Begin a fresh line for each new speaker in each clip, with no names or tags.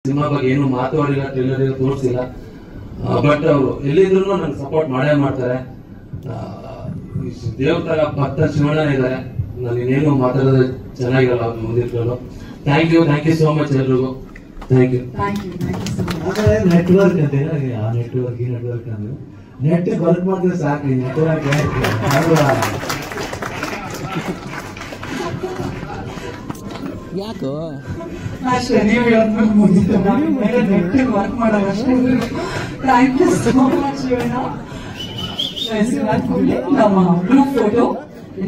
Cinema ಬಗ್ಗೆ ಏನು ಮಾತಾಡಿಲ್ಲ, ಟ್ರೇಲರ್ ಏನು ತೋರಿಸಿಲ್ಲ. ಬಟ್ ಅವರು ಎಲ್ಲಿದ್ರು ನಂಗೆ ಸಪೋರ್ಟ್ ಮಾಡೇ ಮಾಡ್ತಾರೆ. ದೇವತರ ಭಕ್ತ ಶಿವಣ್ಣ ಇದ್ದಾರೆ. ನಾನು ಇನ್ನೇನು ಮಾತಾಡೋದು ಚೆನ್ನಾಗಿರಲ್ಲ ಮುಂದಿಟ್ಕೊಂಡು. ಥ್ಯಾಂಕ್ ಯು ಸೋ ಮಚ್ ಎಲ್ರಿಗೂ. Thank you.
ನೆಟ್ವರ್ಕ್ ಅಂತ ಆ ನೆಟ್ವರ್ಕ್ ಈ ನೆಟ್ವರ್ಕ್ ಅಂದ್ರೆ ನೆಟ್ ವರ್ಕ್ ಮಾಡಿದ್ರೆ ಸಾಕು. ನೆಟ್ವರ್ಕ್
ಯಾಕೋ
ಅಷ್ಟೇ ನೀವು ಹೇಳೋದ್ಮೇಲೆ ಮುಗಿತು. ನೆಟ್ ವರ್ಕ್ ಮಾಡೋದು ಅಷ್ಟೇ. ಥ್ಯಾಂಕ್ ಯು ಸೋ ಮಚ್ ನಮ್ಮ ಗ್ರೂಪ್ ಫೋಟೋ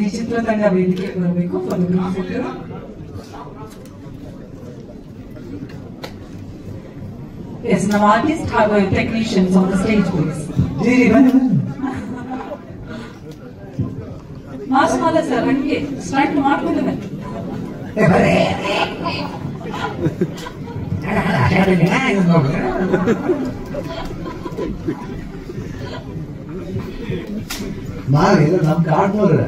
ಈ ಚಿತ್ರತಂಡ ವೇದಿಕೆ ಬರಬೇಕು. For group photo Yes, now artists have technicians on the stage, please. Mass mother sir, ಹಂಗೆ ಸ್ಟಾರ್ಟ್ ಮಾಡ್ಕೊಂಡು ಬನ್ನಿ.
ನಾವೆಲ್ಲ ನಮ್ ಕಾಡ್ನವ್ರೆ.